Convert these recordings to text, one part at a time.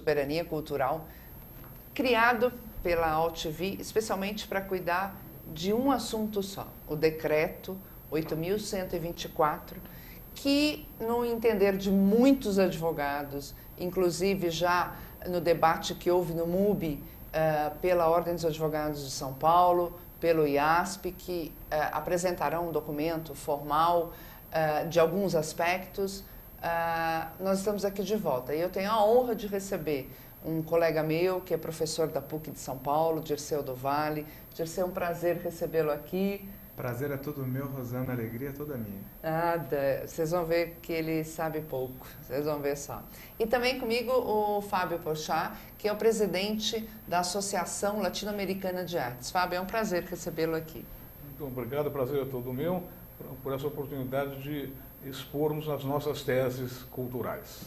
soberania cultural, criado pela AltV, especialmente para cuidar de um assunto só, o Decreto 8.124, que, no entender de muitos advogados, inclusive já no debate que houve no MUBI, pela Ordem dos Advogados de São Paulo, pelo IASP, que apresentarão um documento formal de alguns aspectos, nós estamos aqui de volta. E eu tenho a honra de receber um colega meu, que é professor da PUC de São Paulo, Dirceu do Vale. Dirceu, é um prazer recebê-lo aqui. Prazer é todo meu, Rosana, alegria é toda minha. Nada, vocês vão ver que ele sabe pouco, vocês vão ver só. E também comigo o Fábio Porchat, que é o presidente da Associação Latino-Americana de Artes. Fábio, é um prazer recebê-lo aqui. Muito obrigado, o prazer é todo meu, por essa oportunidade de expormos as nossas teses culturais.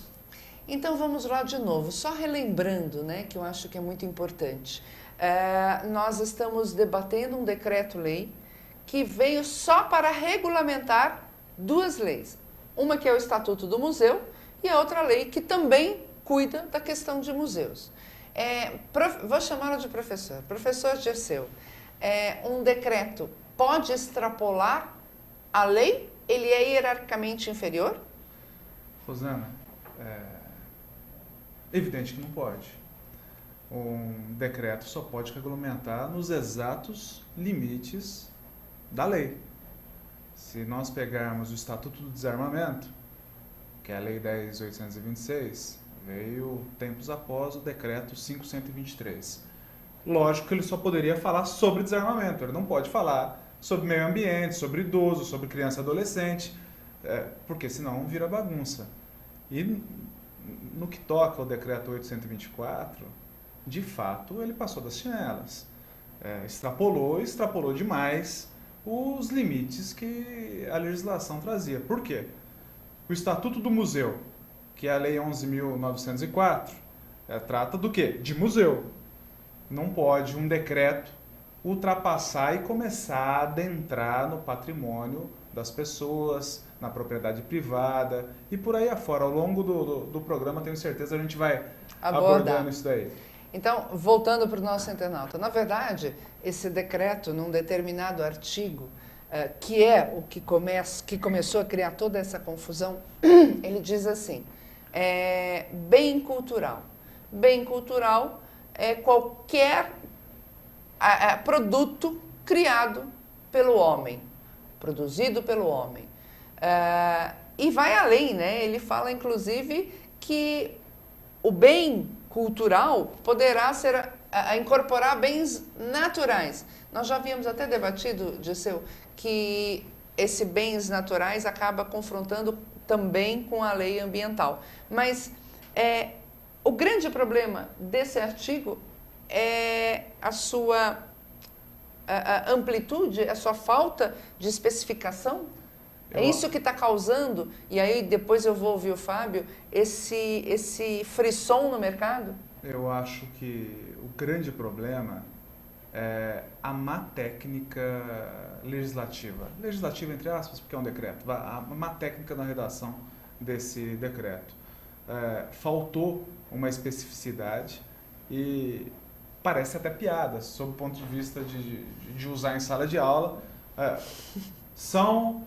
Então vamos lá de novo, só relembrando, né, que eu acho que é muito importante. Nós estamos debatendo um decreto-lei que veio só para regulamentar duas leis. Uma que é o Estatuto do Museu e a outra lei que também cuida da questão de museus. Vou chamá-lo de professor. Professor Dirceu, um decreto pode extrapolar a lei? Ele é hierarquicamente inferior? Rosana, evidente que não pode. Um decreto só pode regulamentar nos exatos limites da lei. Se nós pegarmos o Estatuto do Desarmamento, que é a Lei 10.826, veio tempos após o Decreto 5.123. Lógico que ele só poderia falar sobre desarmamento, ele não pode falar sobre meio ambiente, sobre idoso, sobre criança e adolescente, porque senão vira bagunça. E no que toca ao Decreto 824, de fato ele passou das chinelas, extrapolou demais os limites que a legislação trazia. Por quê? O Estatuto do Museu, que é a Lei 11.904, trata do quê? De museu. Não pode um decreto ultrapassar e começar a adentrar no patrimônio das pessoas, na propriedade privada e por aí afora. Ao longo do programa, tenho certeza, a gente vai abordando isso daí. Então, voltando para o nosso internauta, na verdade, esse decreto, num determinado artigo, que é o que começou a criar toda essa confusão, ele diz assim, bem cultural. Bem cultural é qualquer produto criado pelo homem, produzido pelo homem. E vai além, né? Ele fala, inclusive, que o bem cultural poderá incorporar bens naturais. Nós já havíamos até debatido, Dirceu, que esses bens naturais acaba confrontando também com a lei ambiental. Mas o grande problema desse artigo é a sua amplitude, a sua falta de especificação. É isso que está causando, e aí depois eu vou ouvir o Fábio, esse frisson no mercado? Eu acho que o grande problema é a má técnica legislativa. Legislativa, entre aspas, porque é um decreto. A má técnica na redação desse decreto. Faltou uma especificidade e parece até piada, sob o ponto de vista de usar em sala de aula. São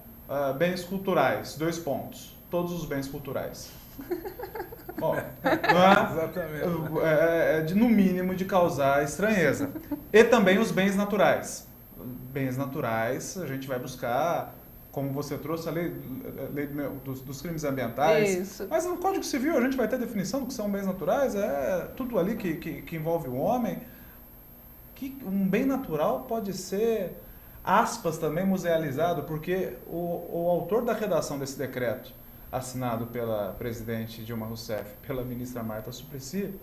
bens culturais, 2 pontos. Todos os bens culturais. Bom, não no mínimo de causar estranheza. E também os bens naturais. Bens naturais, a gente vai buscar, como você trouxe, a lei dos crimes ambientais. Isso. Mas no Código Civil a gente vai ter definição do que são bens naturais, tudo ali que envolve o homem. Que um bem natural pode ser, aspas, também musealizado, porque o autor da redação desse decreto, assinado pela presidente Dilma Rousseff, pela ministra Marta Suplicy,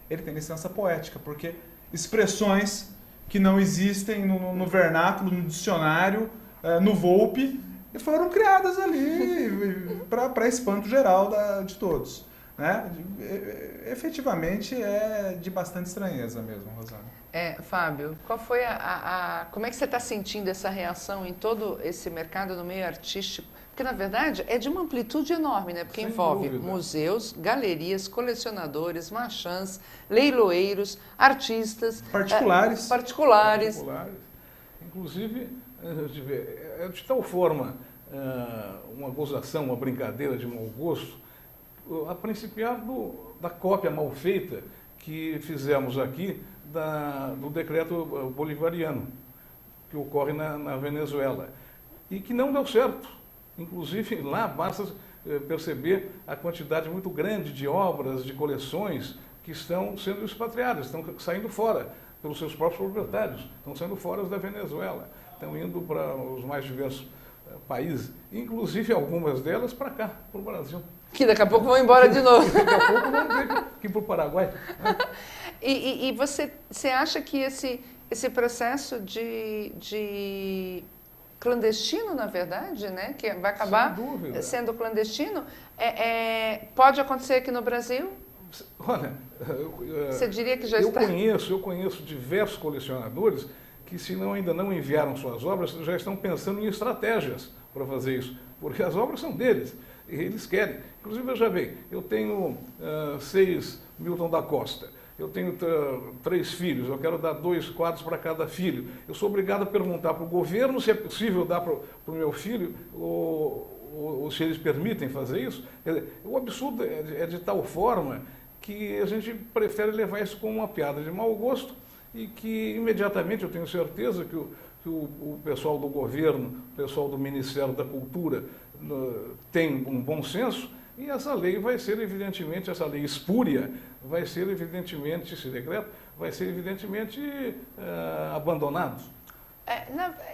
ele tem licença poética, porque expressões que não existem no vernáculo, no dicionário, no Volpe, foram criadas ali para espanto geral de todos. Né? Efetivamente é de bastante estranheza mesmo, Rosana. Fábio, qual foi como é que você está sentindo essa reação em todo esse mercado no meio artístico Porque, na verdade, é de uma amplitude enorme, né? Porque Sem envolve dúvida. museus, galerias, colecionadores, marchands, leiloeiros, artistas, Particulares. particulares. Inclusive, é de tal forma uma gozação, uma brincadeira de mau gosto, a principiar da cópia mal feita que fizemos aqui do decreto bolivariano, que ocorre na Venezuela, e que não deu certo. Inclusive, lá basta perceber a quantidade muito grande de obras, de coleções que estão sendo expatriadas, estão saindo fora pelos seus próprios proprietários, estão saindo fora da Venezuela, estão indo para os mais diversos países, inclusive algumas delas para cá, para o Brasil. Que daqui a pouco vão embora de novo. Daqui a pouco vão ter que ir para o Paraguai. Né? E você acha que esse processo de clandestino, na verdade, né, que vai acabar sendo clandestino, pode acontecer aqui no Brasil? Olha, você diria que já está... Eu conheço diversos colecionadores que, se ainda não enviaram suas obras, já estão pensando em estratégias para fazer isso, porque as obras são deles, e eles querem. Inclusive, veja bem, eu tenho 6 Milton da Costa, eu tenho 3 filhos, eu quero dar 2 quadros para cada filho. Eu sou obrigado a perguntar para o governo se é possível dar para o meu filho, ou se eles permitem fazer isso. O absurdo é de tal forma que a gente prefere levar isso como uma piada de mau gosto e que imediatamente eu tenho certeza que o pessoal do governo, o pessoal do Ministério da Cultura tem um bom senso. E essa lei vai ser, evidentemente, essa lei espúria, vai ser, evidentemente, esse decreto, vai ser, evidentemente, abandonado.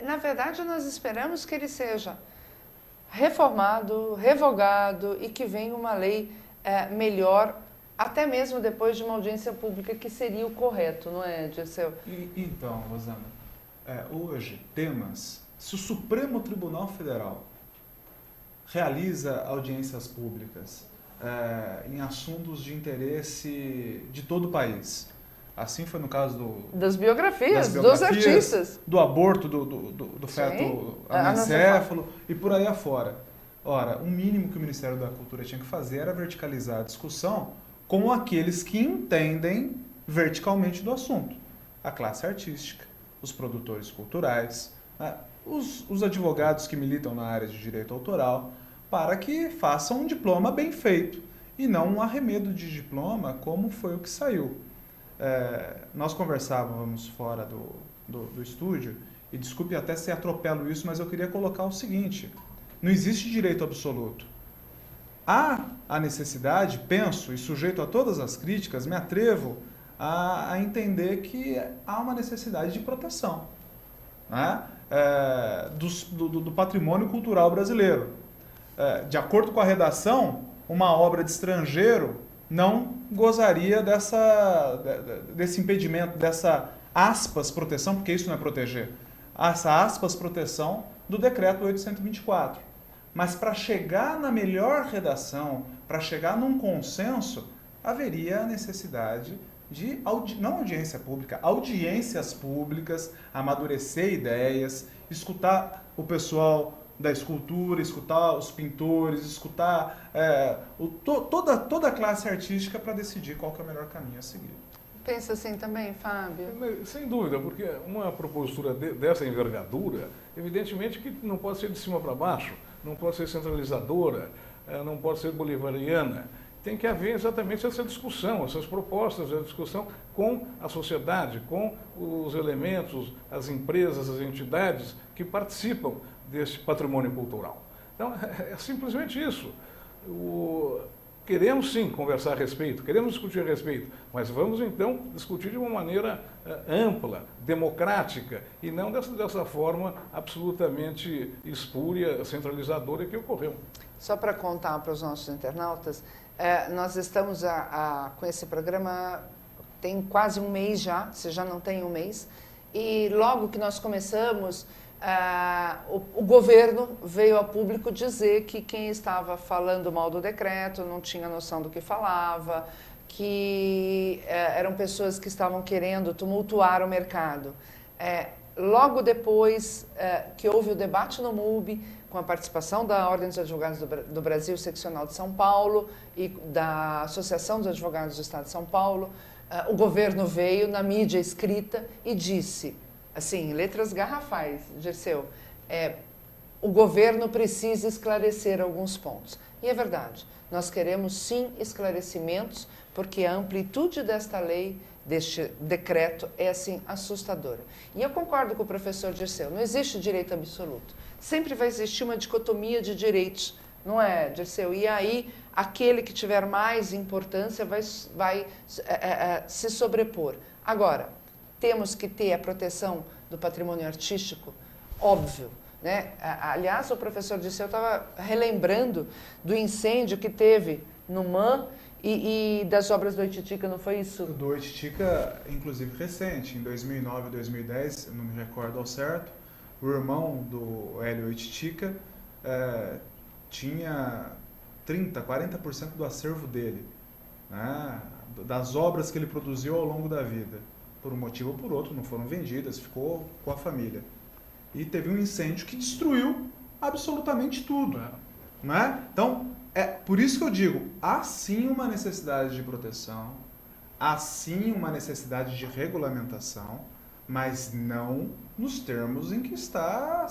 Na verdade, nós esperamos que ele seja reformado, revogado e que venha uma lei melhor, até mesmo depois de uma audiência pública, que seria o correto, não é, Dirceu? Então, Rosana, hoje, se o Supremo Tribunal Federal realiza audiências públicas em assuntos de interesse de todo o país. Assim foi no caso das biografias dos artistas. Do aborto, do feto anencéfalo e por aí afora. Ora, o mínimo que o Ministério da Cultura tinha que fazer era verticalizar a discussão com aqueles que entendem verticalmente do assunto. A classe artística, os produtores culturais, os advogados que militam na área de direito autoral, para que façam um diploma bem feito e não um arremedo de diploma como foi o que saiu. Nós conversávamos fora do estúdio e desculpe até se atropelo isso, mas eu queria colocar o seguinte: não existe direito absoluto. Há a necessidade, penso, e sujeito a todas as críticas, me atrevo a entender que há uma necessidade de proteção, né? Do patrimônio cultural brasileiro. De acordo com a redação, uma obra de estrangeiro não gozaria desse impedimento, dessa aspas proteção, porque isso não é proteger, essa aspas proteção do decreto 824. Mas para chegar na melhor redação, para chegar num consenso, haveria a necessidade de, não audiência pública, audiências públicas, amadurecer ideias, escutar o pessoal da escultura, escutar os pintores, escutar toda a classe artística para decidir qual que é o melhor caminho a seguir. Pensa assim também, Fábio? Sem dúvida, porque uma propositura dessa envergadura, evidentemente que não pode ser de cima para baixo, não pode ser centralizadora, não pode ser bolivariana. Tem que haver exatamente essa discussão, essas propostas, essa discussão com a sociedade, com os elementos, as empresas, as entidades que participam desse patrimônio cultural. Então, é simplesmente isso. Queremos sim conversar a respeito, queremos discutir a respeito, mas vamos então discutir de uma maneira ampla, democrática, e não dessa forma absolutamente espúria, centralizadora que ocorreu. Só para contar para os nossos internautas, nós estamos com esse programa tem quase um mês já, se já não tem um mês, e logo que nós começamos, o governo veio a público dizer que quem estava falando mal do decreto não tinha noção do que falava, que eram pessoas que estavam querendo tumultuar o mercado. logo depois que houve o debate no MUB, com a participação da Ordem dos Advogados do Brasil, Seccional de São Paulo, e da Associação dos Advogados do Estado de São Paulo, o governo veio na mídia escrita e disse, assim, em letras garrafais, Dirceu, o governo precisa esclarecer alguns pontos. E é verdade, nós queremos sim esclarecimentos, porque a amplitude desta lei, deste decreto, é assim assustadora. E eu concordo com o professor Dirceu, não existe direito absoluto. Sempre vai existir uma dicotomia de direitos, não é, Dirceu? E aí, aquele que tiver mais importância vai se sobrepor. Agora, temos que ter a proteção do patrimônio artístico, óbvio, né? Aliás, o professor Dirceu estava relembrando do incêndio que teve no MAN e das obras do Oititica, não foi isso? Do Oititica, inclusive recente, em 2009 e 2010, eu não me recordo ao certo, o irmão do Hélio Oititica tinha 30%, 40% do acervo dele, né? Das obras que ele produziu ao longo da vida. Por um motivo ou por outro, não foram vendidas, ficou com a família. E teve um incêndio que destruiu absolutamente tudo. Né? Então, por isso que eu digo, há sim uma necessidade de proteção, há sim uma necessidade de regulamentação, mas não nos termos em que estão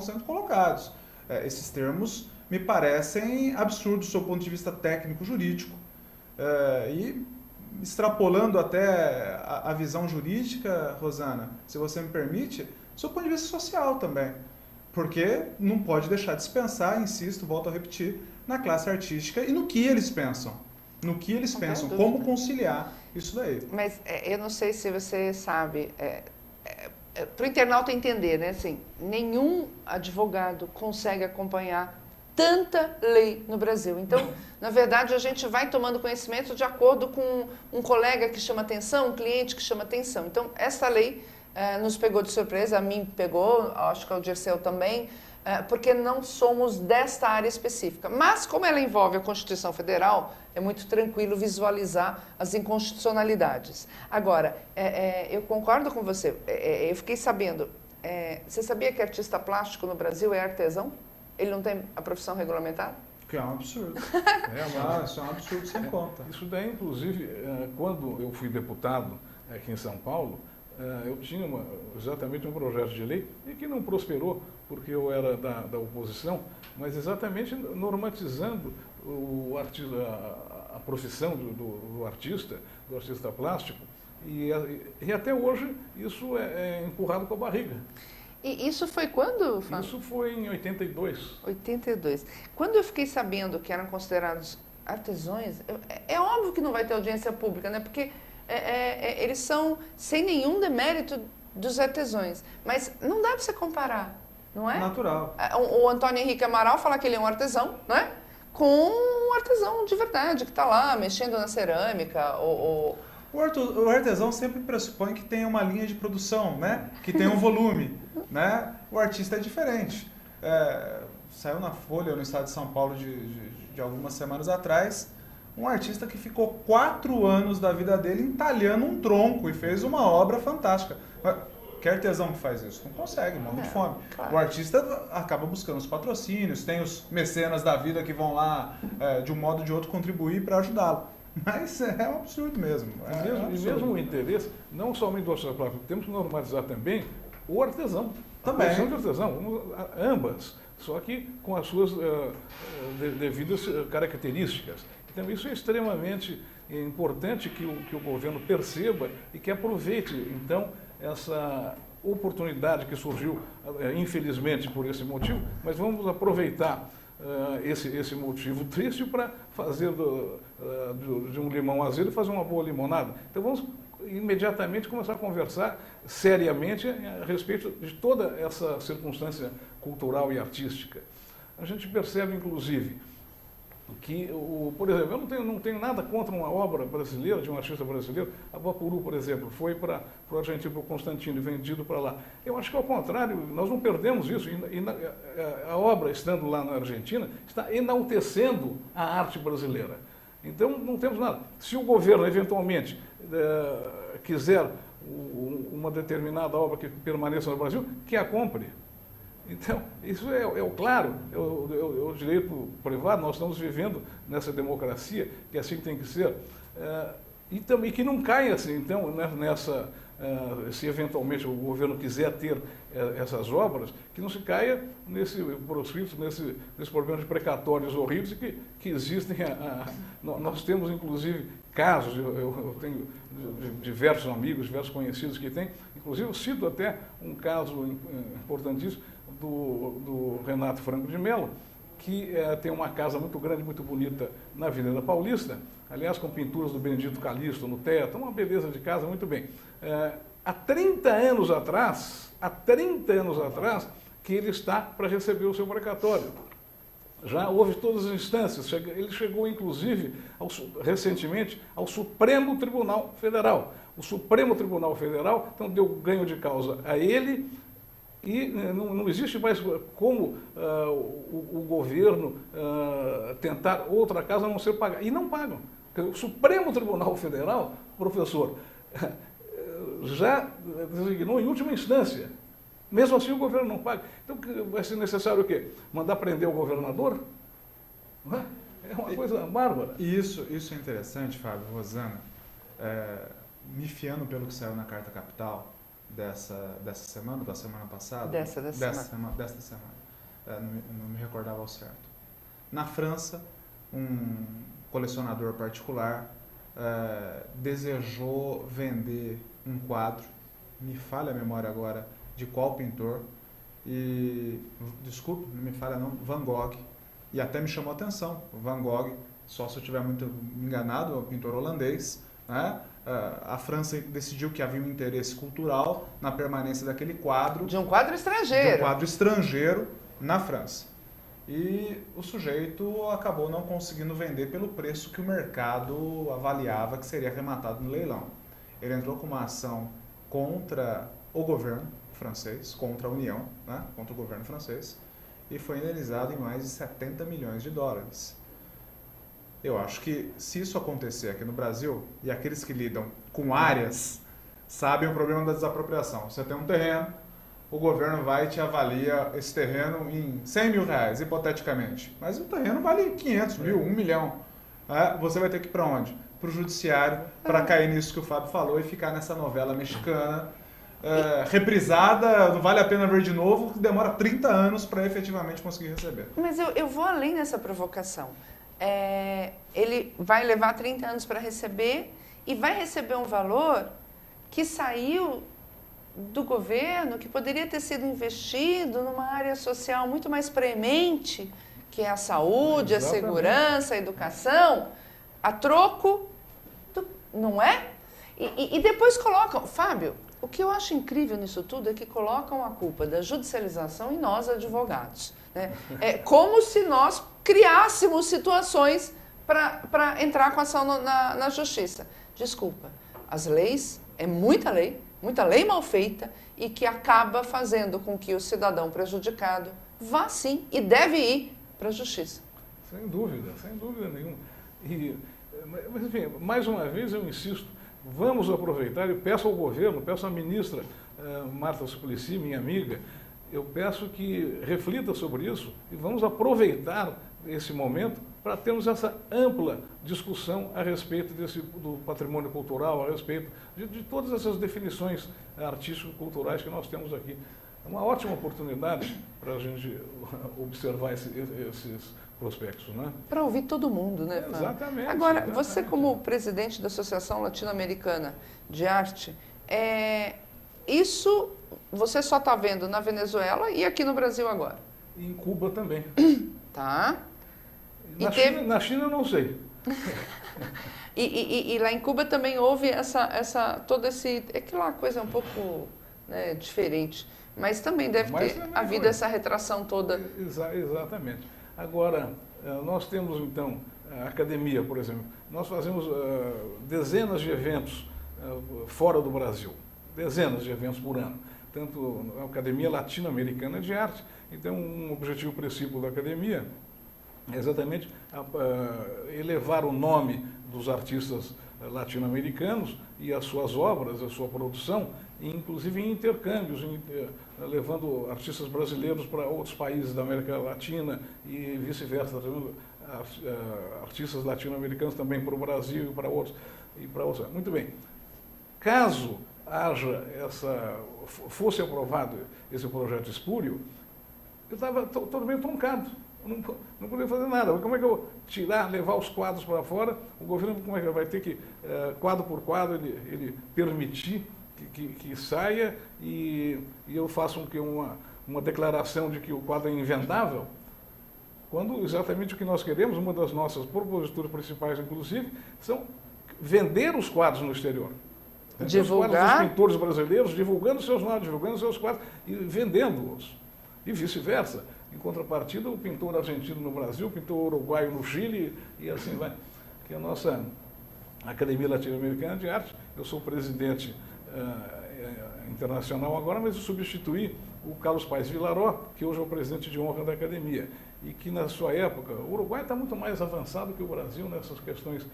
sendo colocados. Esses termos me parecem absurdos do seu ponto de vista técnico-jurídico. E extrapolando até a visão jurídica, Rosana, se você me permite, do seu ponto de vista social também. Porque não pode deixar de se pensar, insisto, volto a repetir, na classe artística e no que eles pensam. No que eles pensam, como conciliar isso daí. Mas eu não sei se você sabe, para o internauta entender, né? Assim, nenhum advogado consegue acompanhar tanta lei no Brasil. Então, na verdade, a gente vai tomando conhecimento de acordo com um colega que chama atenção, um cliente que chama atenção. Então, essa lei nos pegou de surpresa, a mim pegou, acho que ao Dirceu também, porque não somos desta área específica. Mas, como ela envolve a Constituição Federal, é muito tranquilo visualizar as inconstitucionalidades. Agora, eu concordo com você, eu fiquei sabendo, você sabia que artista plástico no Brasil é artesão? Ele não tem a profissão regulamentada? Que é um absurdo. Isso é um absurdo sem conta. Isso daí, inclusive, quando eu fui deputado aqui em São Paulo, eu tinha exatamente um projeto de lei e que não prosperou porque eu era da oposição, mas exatamente normatizando a profissão do artista plástico, e até hoje isso é empurrado com a barriga. E isso foi quando, Fábio? Isso foi em 82. 82. Quando eu fiquei sabendo que eram considerados artesãos, é óbvio que não vai ter audiência pública, né? Porque eles são sem nenhum demérito dos artesãos. Mas não dá para você comparar, não é? Natural. O Antônio Henrique Amaral fala que ele é um artesão, não é? Com um artesão de verdade, que está lá mexendo na cerâmica, O artesão sempre pressupõe que tem uma linha de produção, né? Que tem um volume, né? O artista é diferente. Saiu na Folha, no estado de São Paulo, de algumas semanas atrás, um artista que ficou 4 anos da vida dele entalhando um tronco e fez uma obra fantástica. Que artesão que faz isso? Não consegue, morre de fome. Claro. O artista acaba buscando os patrocínios, tem os mecenas da vida que vão lá, de um modo ou de outro, contribuir para ajudá-lo. Mas é um absurdo mesmo. E mesmo o interesse, não somente do artista plástico, temos que normalizar também o artesão. Também. A profissão de artesão, ambas, só que com as suas devidas características. Então, isso é extremamente importante que o governo perceba e que aproveite, então, essa oportunidade que surgiu, infelizmente, por esse motivo, mas vamos aproveitar esse motivo triste para fazer de um limão azedo fazer uma boa limonada. Então vamos imediatamente começar a conversar seriamente a respeito de toda essa circunstância cultural e artística. A gente percebe, inclusive, que, por exemplo, eu não tenho nada contra uma obra brasileira, de um artista brasileiro. A Vapuru, por exemplo, foi para o argentino, para o Constantino, vendido para lá. Eu acho que, ao contrário, nós não perdemos isso. A obra, estando lá na Argentina, está enaltecendo a arte brasileira. Então, não temos nada. Se o governo, eventualmente, quiser uma determinada obra que permaneça no Brasil, que a compre. Então, isso é o claro, é o direito privado. Nós estamos vivendo nessa democracia, que assim tem que ser, e também que não caia assim, então, nessa, se eventualmente o governo quiser ter essas obras, que não se caia nesse proscrito, nesse problema de precatórios horríveis que existem. Nós temos, inclusive, casos, eu tenho diversos amigos, diversos conhecidos que têm, inclusive eu cito até um caso importantíssimo do Renato Franco de Mello, que tem uma casa muito grande, muito bonita na Avenida Paulista, aliás, com pinturas do Benedito Calixto no teto, uma beleza de casa, muito bem. Há 30 anos atrás, que ele está para receber o seu precatório. Já houve todas as instâncias, ele chegou inclusive recentemente ao Supremo Tribunal Federal. O Supremo Tribunal Federal então deu ganho de causa a ele e não existe mais como o governo tentar outra casa a não ser pagar. E não pagam. O Supremo Tribunal Federal, professor, já designou em última instância. Mesmo assim o governo não paga. Então vai ser necessário o quê? Mandar prender o governador? Não é? É uma coisa bárbara. E isso é interessante, Fábio, Rosana, me fiando pelo que saiu na Carta Capital dessa semana, da semana passada? Desta semana. Não me recordava ao certo. Na França, um colecionador particular desejou vender um quadro, me falha a memória agora, de qual pintor, e, desculpe, não me falha não, Van Gogh, e até me chamou a atenção, Van Gogh, só se eu estiver muito enganado, é um pintor holandês, né? A França decidiu que havia um interesse cultural na permanência daquele quadro. De um quadro estrangeiro. De um quadro estrangeiro na França. E o sujeito acabou não conseguindo vender pelo preço que o mercado avaliava que seria arrematado no leilão. Ele entrou com uma ação contra o governo francês, contra a União, né, contra o governo francês, e foi indenizado em mais de 70 milhões de dólares. Eu acho que se isso acontecer aqui no Brasil, e aqueles que lidam com áreas sabem o problema da desapropriação. Você tem um terreno, o governo vai e te avalia esse terreno em 100 mil reais, hipoteticamente. Mas o terreno vale 500 mil, 1 milhão. Você vai ter que ir para onde? Para o judiciário, para cair nisso que o Fábio falou e ficar nessa novela mexicana, reprisada, não vale a pena ver de novo, que demora 30 anos para efetivamente conseguir receber. Mas eu vou além dessa provocação. Ele vai levar 30 anos para receber e vai receber um valor que saiu do governo, que poderia ter sido investido numa área social muito mais preemente, que é a saúde, a segurança, a educação, a troco, não é? E depois colocam, Fábio, o que eu acho incrível nisso tudo é que colocam a culpa da judicialização em nós, advogados. Né? É como se nós criássemos situações para entrar com ação na justiça. Desculpa, as leis, muita lei mal feita e que acaba fazendo com que o cidadão prejudicado vá sim e deve ir para a justiça. Sem dúvida nenhuma. Mas enfim, mais uma vez eu insisto, vamos aproveitar e peço ao governo, peço à ministra Marta Suplicy, minha amiga, eu peço que reflita sobre isso e vamos aproveitar esse momento para termos essa ampla discussão a respeito do patrimônio cultural, a respeito de todas essas definições artístico-culturais que nós temos aqui. É uma ótima oportunidade para a gente observar esses prospectos, né? Para ouvir todo mundo, né? Exatamente. Agora, você como presidente da Associação Latino-Americana de Arte, isso você só está vendo na Venezuela e aqui no Brasil agora? E em Cuba também. Tá. Na China eu não sei. E lá em Cuba também houve é que lá a coisa é um pouco, né, diferente, mas também deve ter havido essa retração toda. Exatamente. Agora, nós temos então a academia, por exemplo, nós fazemos dezenas de eventos fora do Brasil, dezenas de eventos por ano, tanto a Academia Latino-Americana de Arte. Então, um objetivo principal da academia é exatamente elevar o nome dos artistas latino-americanos e as suas obras, a sua produção, inclusive em intercâmbios, levando artistas brasileiros para outros países da América Latina e vice-versa, artistas latino-americanos também para o Brasil e para outros. Muito bem. Caso fosse aprovado esse projeto espúrio, eu estava totalmente truncado. Não podia fazer nada. Como é que eu levar os quadros para fora? O governo como é que vai ter que, quadro por quadro, ele permitir que saia e eu faço uma declaração de que o quadro é invendável, quando exatamente o que nós queremos, uma das nossas proposituras principais, inclusive, são vender os quadros no exterior. Divulgar. Os quadros dos pintores brasileiros, divulgando seus nomes, divulgando seus quadros e vendendo-os. E vice-versa. Em contrapartida, o pintor argentino no Brasil, o pintor uruguaio no Chile e assim vai. Que é a nossa Academia Latino-Americana de Arte. Eu sou presidente internacional agora, mas eu substituí o Carlos Paes Vilaró, que hoje é o presidente de honra da Academia. E que na sua época, o Uruguai está muito mais avançado que o Brasil nessas questões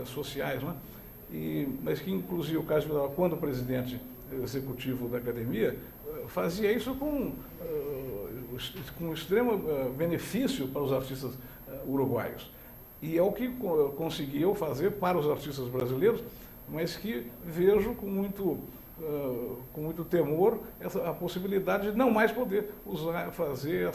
sociais, né? Mas que inclusive o Carlos Vilaró, quando presidente executivo da Academia, fazia isso com extremo benefício para os artistas uruguaios. E é o que conseguiu fazer para os artistas brasileiros, mas que vejo com muito temor a possibilidade de não mais poder fazer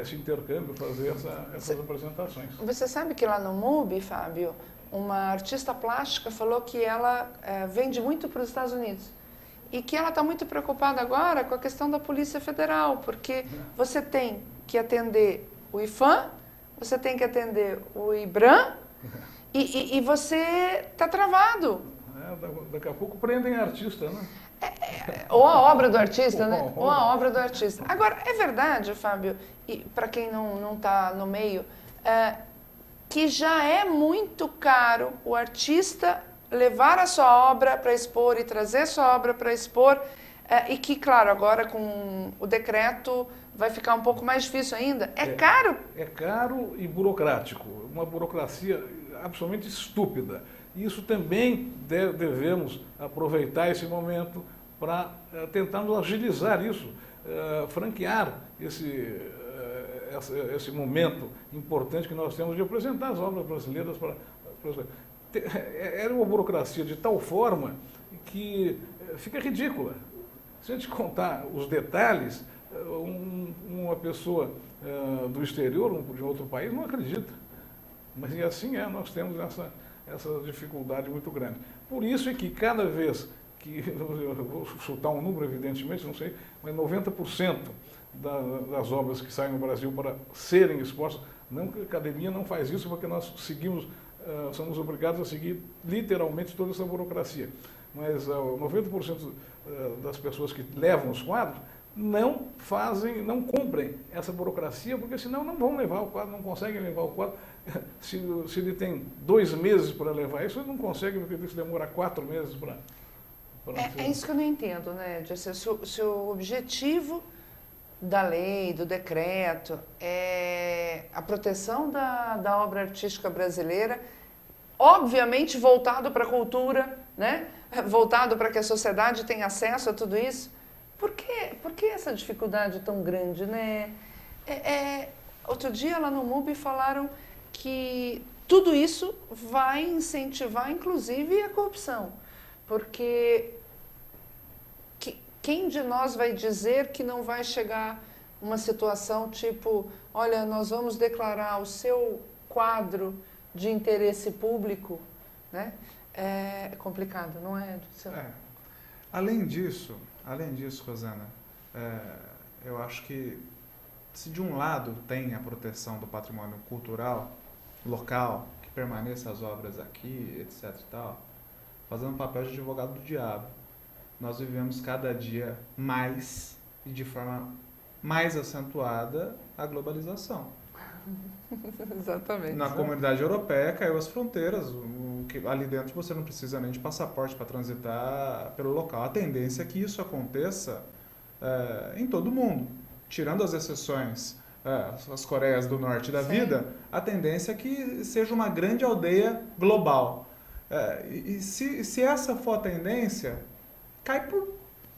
esse intercâmbio, fazer essas apresentações. Você sabe que lá no MUBI, Fábio, uma artista plástica falou que ela vende muito para os Estados Unidos. E que ela está muito preocupada agora com a questão da Polícia Federal, porque você tem que atender o IFAM, você tem que atender o IBRAM e você está travado. Daqui a pouco prendem artista, né? Ou a obra do artista, né? Ou a obra do artista. Agora, é verdade, Fábio, e para quem não está no meio, que já é muito caro o artista levar a sua obra para expor e trazer a sua obra para expor, e que, claro, agora com o decreto vai ficar um pouco mais difícil ainda. É caro? É caro e burocrático, uma burocracia absolutamente estúpida. Isso também devemos aproveitar esse momento para tentarmos agilizar isso, franquear esse momento importante que nós temos de apresentar as obras brasileiras para era uma burocracia de tal forma que fica ridícula. Se a gente contar os detalhes, uma pessoa do exterior, de outro país, não acredita. Mas e assim nós temos essa dificuldade muito grande. Por isso é que cada vez que, eu vou chutar um número evidentemente, não sei, mas 90% das obras que saem no Brasil para serem expostas, não que a Academia não faz isso, porque nós somos obrigados a seguir literalmente toda essa burocracia. Mas 90% das pessoas que levam os quadros não cumprem essa burocracia, porque senão não vão levar o quadro, não conseguem levar o quadro. Se ele tem 2 meses para levar isso, ele não consegue, porque isso demora 4 meses para... É isso que eu não entendo, né, Jesse? Se o objetivo da lei, do decreto, é a proteção da obra artística brasileira, obviamente voltado para a cultura, né? Voltado para que a sociedade tenha acesso a tudo isso. Por que essa dificuldade tão grande, né? Outro dia lá no MUBI falaram que tudo isso vai incentivar, inclusive, a corrupção. Porque quem de nós vai dizer que não vai chegar uma situação tipo, olha, nós vamos declarar o seu quadro de interesse público, né? É complicado, não é? Além disso, Rosana, eu acho que se de um lado tem a proteção do patrimônio cultural local, que permaneça as obras aqui, etc e tal, fazendo o papel de advogado do diabo, nós vivemos cada dia mais e de forma mais acentuada a globalização. Exatamente. Na comunidade europeia caiu as fronteiras, ali dentro você não precisa nem de passaporte para transitar pelo local. A tendência é que isso aconteça em todo o mundo, tirando as exceções, as Coreias do Norte da vida, a tendência é que seja uma grande aldeia global. E se essa for a tendência, cai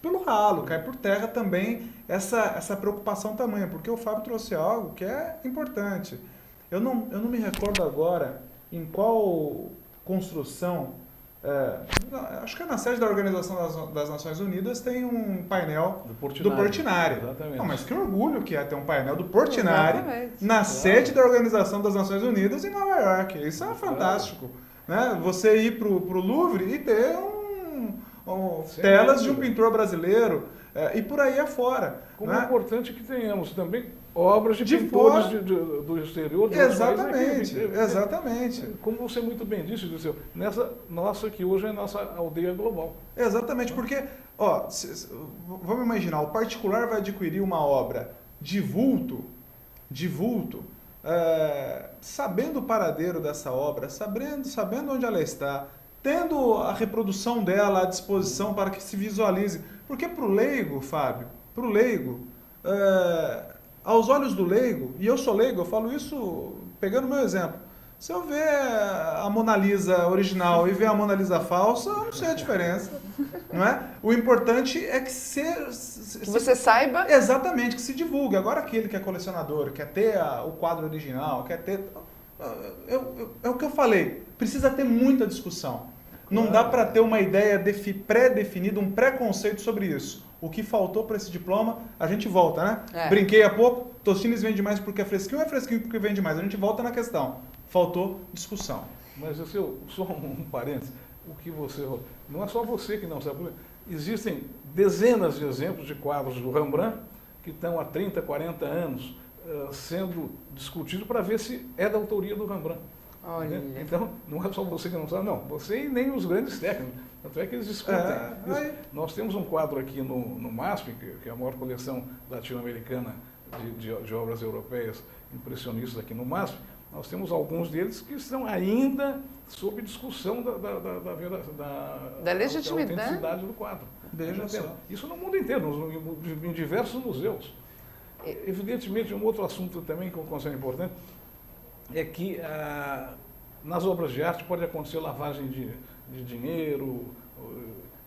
pelo ralo, cai por terra também essa preocupação tamanha, porque o Fábio trouxe algo que é importante. Eu não me recordo agora em qual construção, acho que é na sede da Organização das Nações Unidas, tem um painel do Portinari. Exatamente. Não, mas que orgulho que é ter um painel do Portinari na Claro. sede da Organização das Nações Unidas em Nova York. Isso é fantástico. Né? Você ir para o Louvre e ter telas de um pintor brasileiro e por aí afora. Como né? é importante que tenhamos também obras de pintores do exterior. Exatamente, exatamente. Como você muito bem disse, Dirceu, nessa nossa, que hoje é a nossa aldeia global. Exatamente, porque, vamos imaginar, o particular vai adquirir uma obra de vulto, sabendo o paradeiro dessa obra, sabendo onde ela está, tendo a reprodução dela à disposição para que se visualize. Porque para o leigo, Fábio, aos olhos do leigo, e eu sou leigo, eu falo isso pegando o meu exemplo, se eu ver a Mona Lisa original e ver a Mona Lisa falsa, eu não sei a diferença. Não é? O importante é que você saiba. Exatamente, que se divulgue. Agora aquele que é colecionador, quer ter o quadro original, quer ter... É o que eu falei, precisa ter muita discussão. Não dá para ter uma ideia pré-definida, um preconceito sobre isso. O que faltou para esse diploma, a gente volta, né? Brinquei há pouco, Tostines vende mais porque é fresquinho ou é fresquinho porque vende mais? A gente volta na questão. Faltou discussão. Mas só um parênteses, o que você... Não é só você que não sabe. Existem dezenas de exemplos de quadros do Rembrandt que estão há 30, 40 anos sendo discutidos para ver se é da autoria do Rembrandt. Olha. Então, não é só você que não sabe, não. Você e nem os grandes técnicos. Tanto é que eles discutem. Nós temos um quadro aqui no MASP, que é a maior coleção latino-americana de obras europeias impressionistas aqui no MASP. Nós temos alguns deles que estão ainda sob discussão da legitimidade do quadro. Isso no mundo inteiro, em diversos museus. Evidentemente, um outro assunto também que eu considero importante é que nas obras de arte pode acontecer lavagem de dinheiro,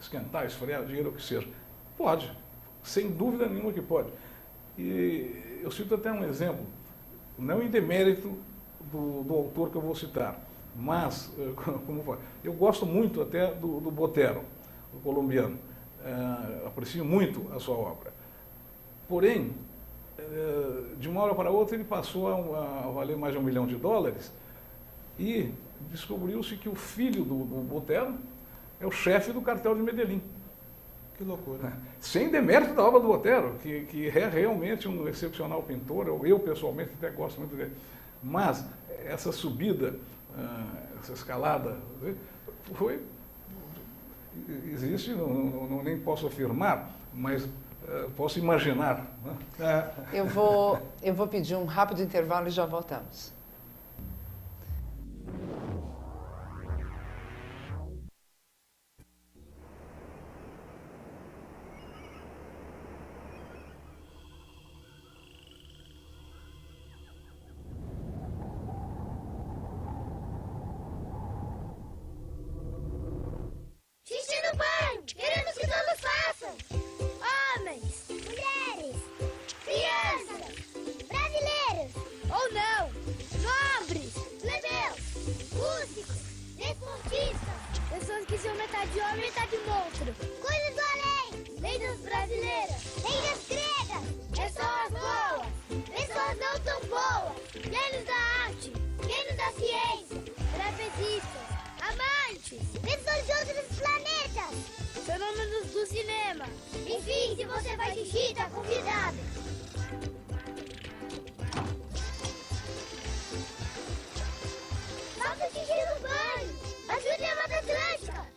esquentar, esfriar dinheiro, o que seja. Pode, sem dúvida nenhuma que pode. E eu cito até um exemplo, não em demérito do autor que eu vou citar, mas eu gosto muito até do Botero, o colombiano. Aprecio muito a sua obra. Porém, de uma hora para outra ele passou a valer mais de $1 milhão e descobriu-se que o filho do Botero é o chefe do cartel de Medellín. Que loucura. Sem demérito da obra do Botero, que é realmente um excepcional pintor, eu pessoalmente até gosto muito dele. Mas essa subida, essa escalada, existe, nem posso afirmar, mas posso imaginar. Né? Eu vou pedir um rápido intervalo e já voltamos. Xixi no banho! Queremos que todos façam! Homens, mulheres, crianças, brasileiros ou não, nobres, plebeus, músicos, desportistas, pessoas que são metade homem e metade monstro, coisas do além, lendas brasileiras, lendas gregas, pessoas boas, pessoas não tão boas, gênios da arte, gênios da ciência, trapezistas, amantes, pessoas de outros planetas, fenômenos do cinema. Enfim, se você faz xixi, tá convidado. Faça xixi no banho. Ajude a Mata Atlântica.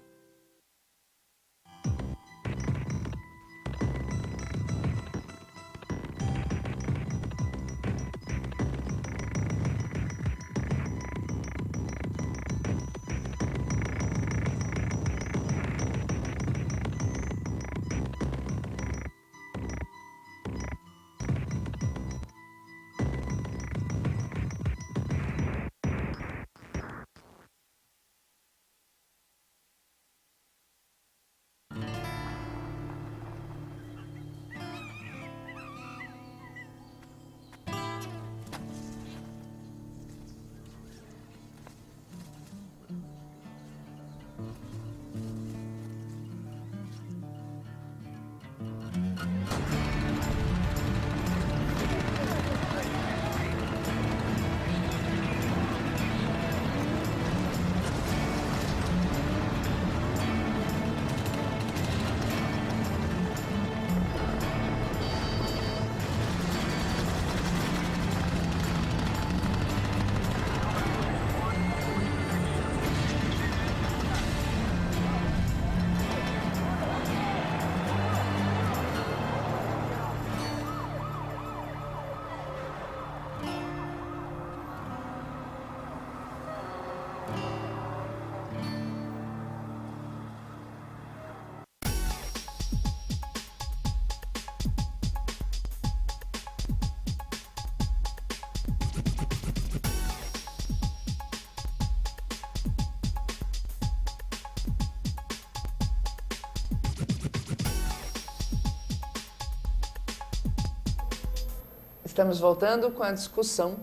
Estamos voltando com a discussão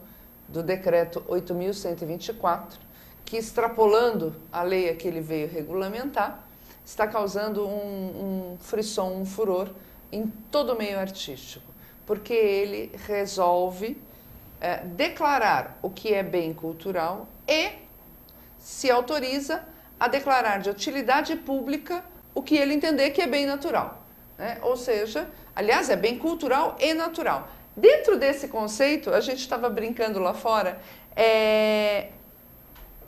do decreto 8.124, que, extrapolando a lei a que ele veio regulamentar, está causando um frisson, um furor em todo o meio artístico, porque ele resolve declarar o que é bem cultural e se autoriza a declarar de utilidade pública o que ele entender que é bem natural, né? Ou seja, aliás, é bem cultural e natural. Dentro desse conceito, a gente estava brincando lá fora,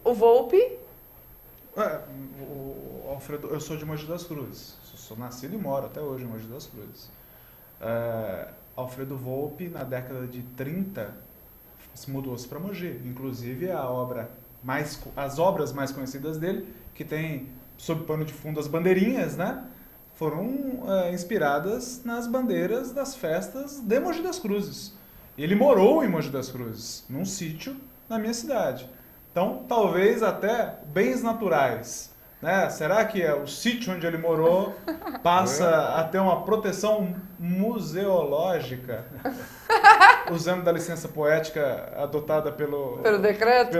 o Volpi... Alfredo, eu sou de Mogi das Cruzes, sou nascido e moro até hoje em Mogi das Cruzes. Alfredo Volpi, na década de 30, mudou-se para Mogi. Inclusive, as obras mais conhecidas dele, que tem sob pano de fundo as bandeirinhas, né, foram inspiradas nas bandeiras das festas de Mogi das Cruzes. Ele morou em Mogi das Cruzes, num sítio na minha cidade. Então, talvez até bens naturais, né? Será que o sítio onde ele morou passa a ter uma proteção museológica, usando da licença poética adotada pelo decreto?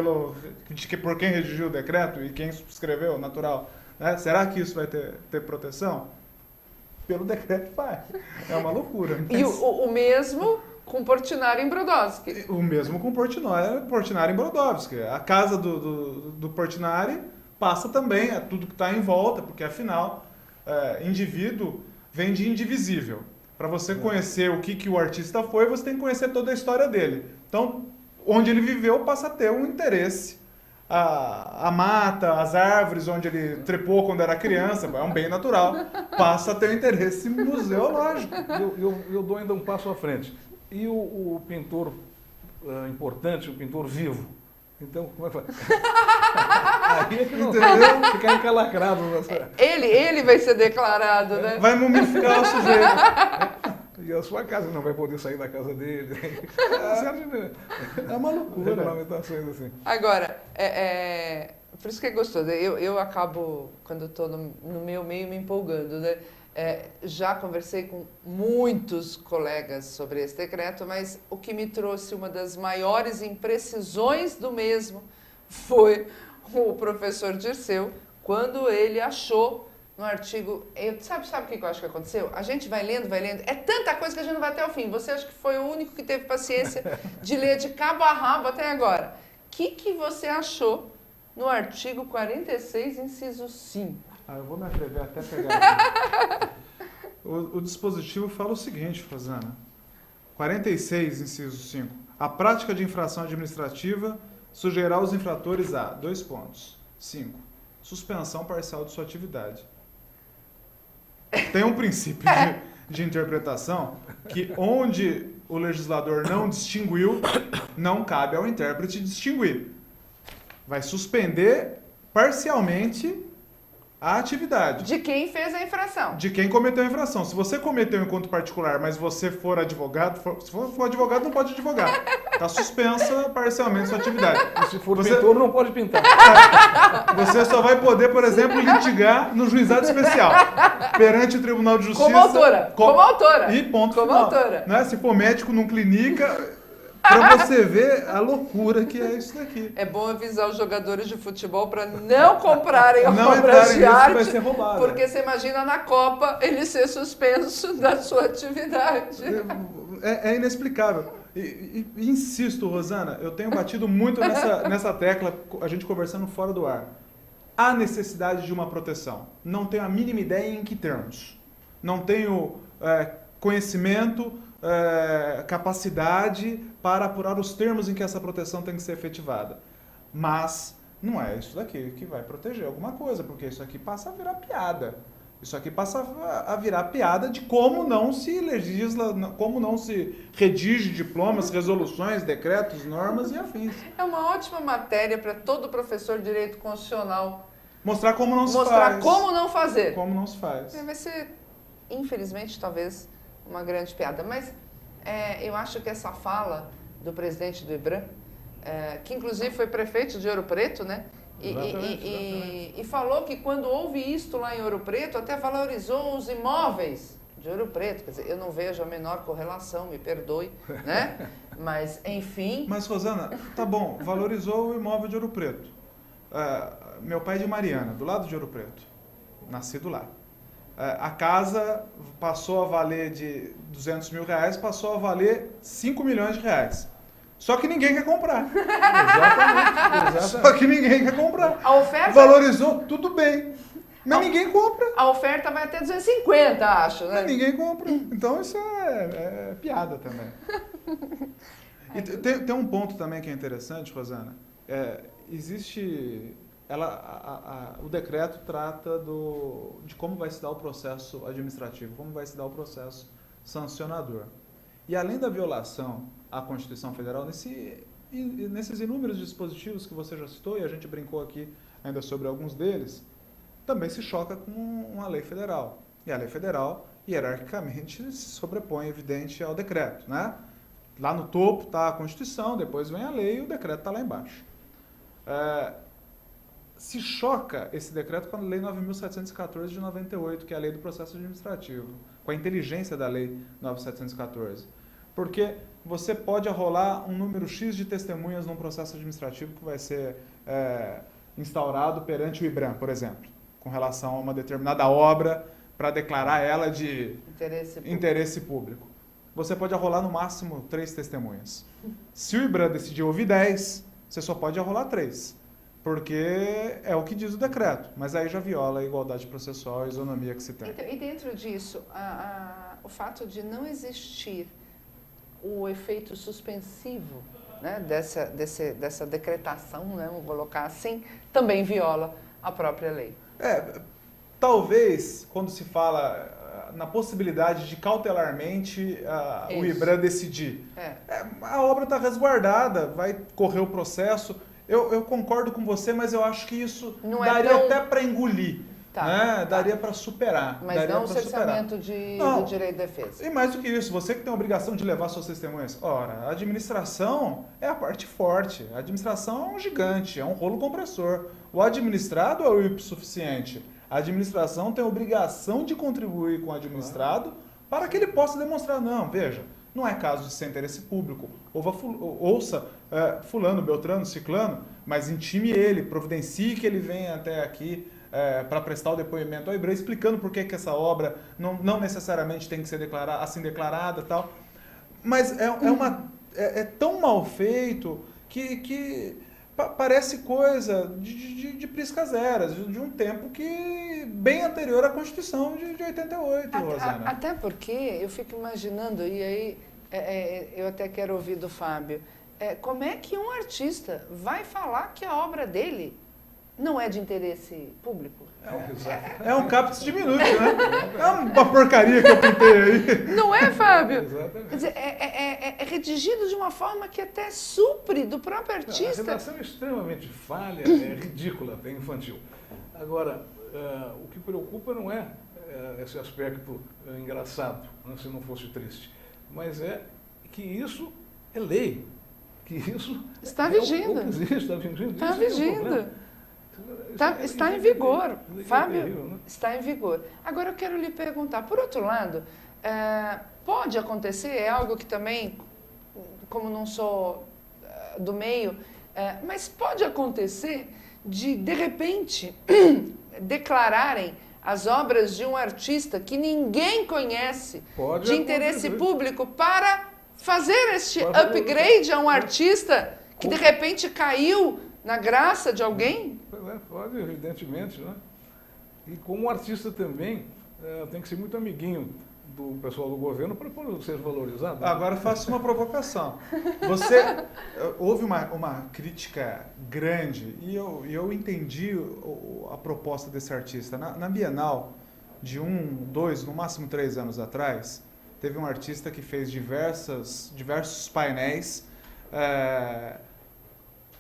Por quem redigiu o decreto e quem escreveu, natural, né? Será que isso vai ter proteção? Pelo decreto vai. É uma loucura. Mas... E o mesmo com Portinari em Brodowski. O mesmo com Portinari em Brodowski. A casa do Portinari passa também a tudo que está em volta, porque afinal, indivíduo vem de indivisível. Para você conhecer o que o artista foi, você tem que conhecer toda a história dele. Então, onde ele viveu passa a ter um interesse. A mata, as árvores onde ele trepou quando era criança, é um bem natural, passa a ter um interesse museológico. Eu dou ainda um passo à frente. E o pintor importante, o pintor vivo? Então, como é que faz? Aí é que não entendeu? Ficar encalacrado. Ele vai ser declarado, né? Vai mumificar o sujeito. E a sua casa não vai poder sair da casa dele. É uma loucura. Regulamentações assim. Agora, por isso que é gostoso. Eu acabo, quando estou no meu meio, me empolgando, né? Já conversei com muitos colegas sobre esse decreto, mas o que me trouxe uma das maiores imprecisões do mesmo foi o professor Dirceu, quando ele achou no artigo... Sabe o que eu acho que aconteceu? A gente vai lendo, é tanta coisa que a gente não vai até o fim. Você acha que foi o único que teve paciência de ler de cabo a rabo até agora. O que você achou no artigo 46, inciso 5? Eu vou me atrever até pegar aqui. O dispositivo fala o seguinte, Rosana. 46, inciso 5. A prática de infração administrativa sujeirá os infratores a 2 pontos. 5. Suspensão parcial de sua atividade. Tem um princípio de interpretação que onde o legislador não distinguiu, não cabe ao intérprete distinguir. Vai suspender parcialmente a atividade. De quem fez a infração. De quem cometeu a infração. Se você cometeu enquanto particular, mas você for advogado, se for advogado, não pode advogar. Está suspensa parcialmente sua atividade. E se for pintor, não pode pintar. Você só vai poder, por exemplo, litigar no juizado especial, perante o Tribunal de Justiça. Como autora. Como autora. E ponto como final. Autora. Né? Se for médico num clínica... Para você ver a loucura que é isso daqui. É bom avisar os jogadores de futebol para não comprarem não obras de arte, vai ser roubado. Porque você imagina na Copa ele ser suspenso da sua atividade. É inexplicável. E insisto, Rosana, eu tenho batido muito nessa tecla, a gente conversando fora do ar. Há necessidade de uma proteção. Não tenho a mínima ideia em que termos. Não tenho conhecimento... capacidade para apurar os termos em que essa proteção tem que ser efetivada. Mas não é isso daqui que vai proteger alguma coisa, porque isso aqui passa a virar piada. Isso aqui passa a virar piada de como não se legisla, como não se redige diplomas, resoluções, decretos, normas e afins. É uma ótima matéria para todo professor de direito constitucional mostrar como não se faz. Mostrar como não fazer. Como não se faz. Vai ser, infelizmente, talvez... uma grande piada, mas eu acho que essa fala do presidente do IBRAM, que inclusive foi prefeito de Ouro Preto, né? E falou que quando houve isto lá em Ouro Preto, até valorizou os imóveis de Ouro Preto. Quer dizer, eu não vejo a menor correlação, me perdoe, né? Mas, enfim... Mas, Rosana, tá bom, valorizou o imóvel de Ouro Preto. Meu pai é de Mariana, do lado de Ouro Preto. Nascido lá. A casa passou a valer de 200 mil reais, passou a valer 5 milhões de reais. Só que ninguém quer comprar. Exatamente. Só que ninguém quer comprar. A oferta... Valorizou, tudo bem. Mas ninguém compra. A oferta vai até 250, acho, né? Mas ninguém compra. Então isso é piada também. E tem um ponto também que é interessante, Rosana. Existe... o decreto trata de como vai se dar o processo administrativo, como vai se dar o processo sancionador. E além da violação à Constituição Federal, nesses inúmeros dispositivos que você já citou, e a gente brincou aqui ainda sobre alguns deles, também se choca com uma lei federal. E a lei federal, hierarquicamente, se sobrepõe, evidente, ao decreto, né? Lá no topo está a Constituição, depois vem a lei e o decreto está lá embaixo. Se choca esse decreto com a Lei 9.714 de 98, que é a Lei do Processo Administrativo, com a inteligência da Lei 9.714. Porque você pode arrolar um número X de testemunhas num processo administrativo que vai ser instaurado perante o IBRAM, por exemplo, com relação a uma determinada obra para declarar ela de interesse público. Você pode arrolar no máximo 3 testemunhas. Se o IBRAM decidir ouvir 10, você só pode arrolar 3. Porque é o que diz o decreto, mas aí já viola a igualdade processual e a isonomia que se tem. Então, e dentro disso, o fato de não existir o efeito suspensivo, né, dessa decretação, né, vamos colocar assim, também viola a própria lei. Talvez, quando se fala na possibilidade de cautelarmente o IBRAM decidir, a obra está resguardada, vai correr o processo. Eu concordo com você, mas eu acho que isso daria até para engolir, né? Daria para superar. Mas não o cerceamento do direito de defesa. E mais do que isso, você que tem a obrigação de levar suas testemunhas. Ora, a administração é a parte forte. A administração é um gigante, é um rolo compressor. O administrado é o hipossuficiente. A administração tem a obrigação de contribuir com o administrado para que ele possa demonstrar, não, veja, não é caso de ser interesse público. Ouça fulano, beltrano, ciclano, mas intime ele, providencie que ele venha até aqui para prestar o depoimento ao IBRAM, explicando por que essa obra não necessariamente tem que ser assim declarada e tal. Mas é tão mal feito que parece coisa de priscazeras, de um tempo bem anterior à Constituição de 88, Rosana. Até porque eu fico imaginando, e aí eu até quero ouvir do Fábio, como é que um artista vai falar que a obra dele não é de interesse público? É um caput diminuto, né? É uma porcaria que eu pintei aí. Não é, Fábio? Exatamente. Quer dizer, é redigido de uma forma que até supre do próprio artista. A redação é extremamente falha, é ridícula, até infantil. Agora, o que preocupa não é esse aspecto engraçado, né, se não fosse triste, mas é que isso é lei, que isso está vigindo. Está vigindo. Está vigindo. Está em vigor, Fábio, está em vigor. Agora eu quero lhe perguntar, por outro lado, pode acontecer, é algo que também, como não sou do meio, mas pode acontecer de repente, declararem as obras de um artista que ninguém conhece, de interesse público, para fazer este upgrade a um artista que de repente caiu na graça de alguém? Pode, evidentemente, né? E como artista também, tem que ser muito amiguinho do pessoal do governo para ser valorizado. Agora faço uma provocação. Houve uma crítica grande e eu entendi a proposta desse artista. Na Bienal, de 1, 2, no máximo 3 anos atrás, teve um artista que fez diversos painéis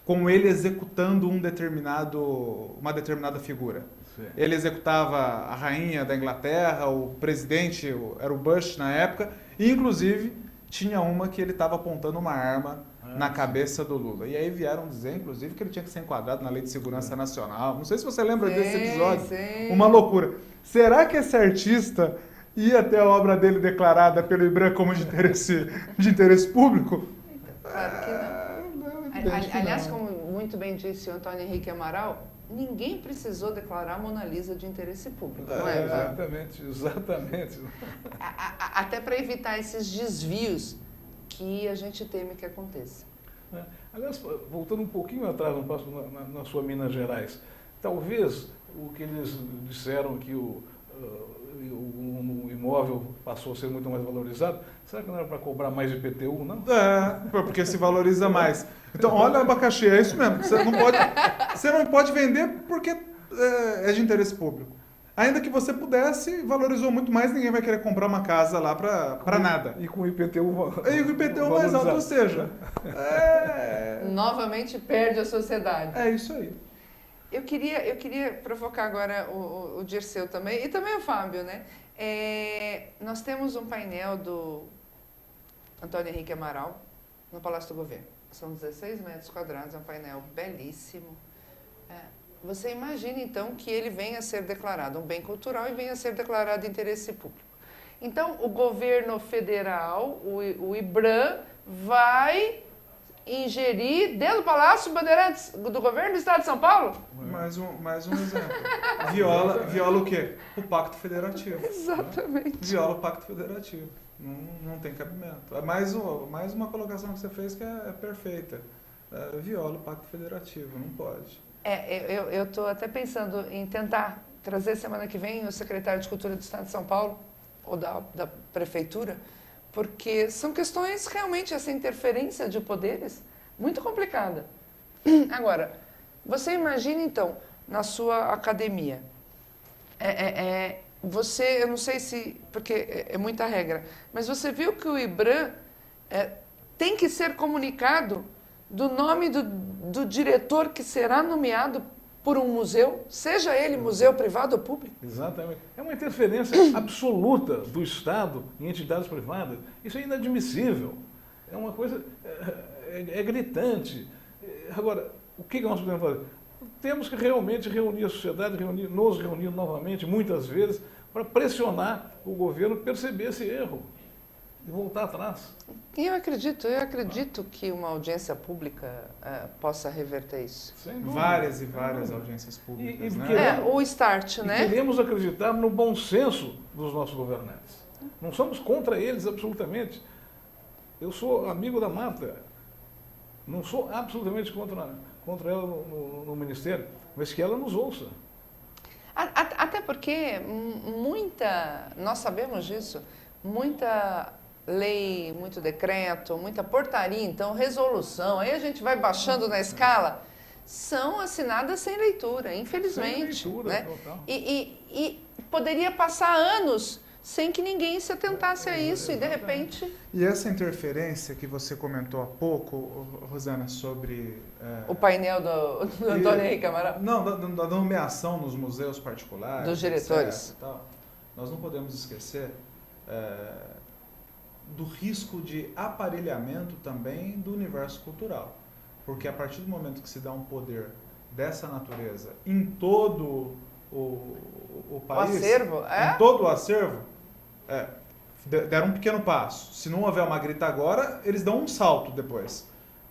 com ele executando uma determinada figura. Sim. Ele executava a rainha da Inglaterra, o presidente, era o Bush na época, e inclusive tinha uma que ele estava apontando uma arma na cabeça do Lula. E aí vieram dizer, inclusive, que ele tinha que ser enquadrado na Lei de Segurança Nacional. Não sei se você lembra desse episódio. Sim. Uma loucura. Será que esse artista ia ter a obra dele declarada pelo IBRAM como de interesse público? Claro que não. Evidente que Aliás, não. como muito bem disse o Antônio Henrique Amaral, ninguém precisou declarar a Mona Lisa de interesse público, não é? Exatamente, exatamente. Até para evitar esses desvios que a gente teme que aconteça. Aliás, voltando um pouquinho atrás, no passo na sua Minas Gerais, talvez o que eles disseram que o imóvel passou a ser muito mais valorizado, será que não era para cobrar mais IPTU, não? Porque se valoriza mais. Então, olha o abacaxi, é isso mesmo. Você não pode vender porque é de interesse público. Ainda que você pudesse, valorizou muito mais, ninguém vai querer comprar uma casa lá para nada. E com o IPTU E o IPTU mais alto, ou seja, Novamente perde a sociedade. é isso aí. Eu queria provocar agora o Dirceu também, e também o Fábio, né? Nós temos um painel do Antônio Henrique Amaral no Palácio do Governo. São 16 metros quadrados, é um painel belíssimo. Você imagina, então, que ele venha a ser declarado um bem cultural e venha a ser declarado de interesse público. Então, o governo federal, o IBRAM, vai ingerir dentro do Palácio Bandeirantes do governo do Estado de São Paulo? Mais um exemplo. Viola o quê? O Pacto Federativo. Exatamente. Viola o Pacto Federativo. Não tem cabimento. Mais uma colocação que você fez que é perfeita. Viola o Pacto Federativo, não pode. Eu estou até pensando em tentar trazer semana que vem o secretário de Cultura do Estado de São Paulo, ou da Prefeitura, porque são questões realmente, essa interferência de poderes, muito complicada. Agora, você imagina então, na sua academia, eu não sei se, porque é muita regra, mas você viu que o IBRAM tem que ser comunicado do nome do diretor que será nomeado por um museu, seja ele museu privado ou público. Exatamente. É uma interferência absoluta do Estado em entidades privadas. Isso é inadmissível. É uma coisa... É gritante. Agora, o que nós podemos fazer? Temos que realmente reunir a sociedade, nos reunir novamente, muitas vezes, para pressionar o governo a perceber esse erro e voltar atrás. E eu acredito que uma audiência pública possa reverter isso. Várias e várias audiências públicas, O START, né? Queremos acreditar no bom senso dos nossos governantes. Não somos contra eles absolutamente. Eu sou amigo da Marta. Não sou absolutamente contra ela no Ministério, mas que ela nos ouça. Até porque nós sabemos disso, muita lei, muito decreto, muita portaria, então resolução, aí a gente vai baixando na escala, são assinadas sem leitura, infelizmente. Sem leitura, né? Total. E poderia passar anos sem que ninguém se atentasse a isso, e de repente... E essa interferência que você comentou há pouco, Rosana, sobre... O painel do Antônio Henrique Amaral? Não, da nomeação nos museus particulares. Dos diretores. Etc, tal. Nós não podemos esquecer do risco de aparelhamento também do universo cultural. Porque a partir do momento que se dá um poder dessa natureza em todo o país... O acervo, em todo o acervo, deram um pequeno passo. Se não houver uma grita agora, eles dão um salto depois.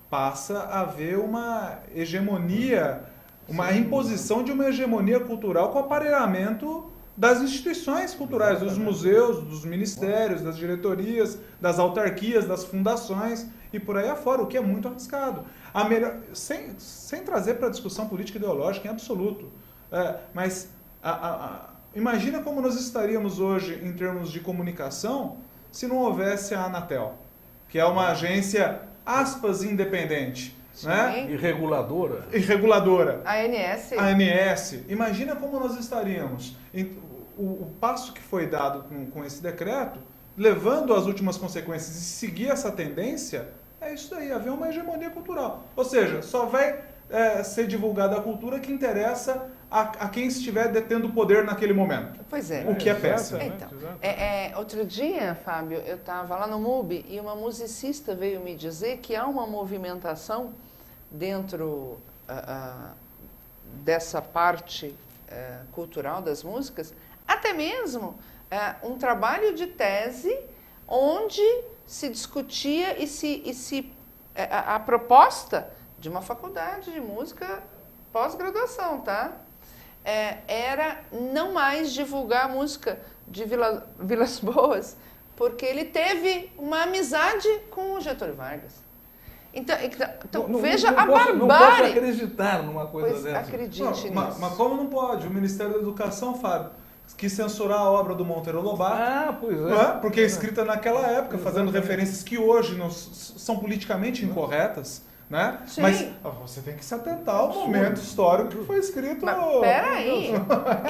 Passa a haver uma hegemonia, uma imposição de uma hegemonia cultural com o aparelhamento das instituições culturais, dos museus, dos ministérios, das diretorias, das autarquias, das fundações e por aí afora, o que é muito arriscado. Sem trazer para a discussão política e ideológica em absoluto. Mas imagina como nós estaríamos hoje em termos de comunicação se não houvesse a Anatel, que é uma agência, aspas, independente. Né? E reguladora. A ANS. A ANS. Imagina como nós estaríamos. O passo que foi dado com esse decreto, levando às últimas consequências e seguir essa tendência, é isso daí, haver uma hegemonia cultural. Ou seja, só vai ser divulgada a cultura que interessa a quem estiver detendo o poder naquele momento. Pois é. O que é péssimo. Então, outro dia, Fábio, eu estava lá no MUBI e uma musicista veio me dizer que há uma movimentação dentro dessa parte cultural das músicas, até mesmo um trabalho de tese onde se discutia a proposta de uma faculdade de música pós-graduação, tá? Era não mais divulgar a música de Vilas Boas, porque ele teve uma amizade com o Getúlio Vargas. Então veja a barbárie. Não posso acreditar numa coisa Pois dessa. acredite nisso. Mas como não pode? O Ministério da Educação, Fábio, quis censurar a obra do Monteiro Lobato. Pois é. Não é? Porque é escrita naquela época, fazendo Exatamente. referências que hoje não são politicamente incorretas. Né? Sim. Mas você tem que se atentar ao momento histórico que foi escrito. Mas peraí,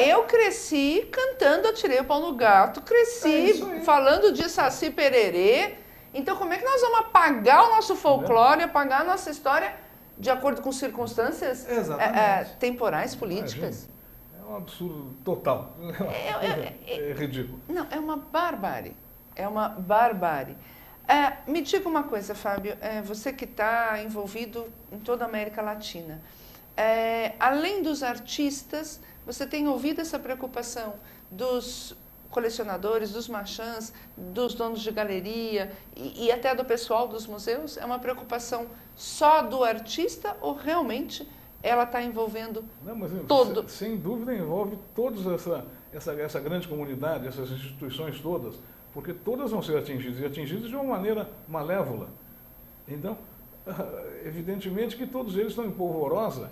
eu cresci cantando Atirei o Pau no Gato, É cresci isso aí. falando de Saci Pererê. Então como é que nós vamos apagar o nosso folclore, apagar a nossa história de acordo com circunstâncias Exatamente. temporais, políticas? É um absurdo total. É ridículo. Não, é uma barbárie. É uma barbárie. Me diga uma coisa, Fábio, você que está envolvido em toda a América Latina, além dos artistas, você tem ouvido essa preocupação dos colecionadores, dos marchands, dos donos de galeria e até do pessoal dos museus? É uma preocupação só do artista ou realmente ela está envolvendo Não, mas, todo? sem dúvida envolve toda essa grande comunidade, essas instituições todas, porque todas vão ser atingidas, e atingidas de uma maneira malévola. Então, evidentemente que todos eles estão em polvorosa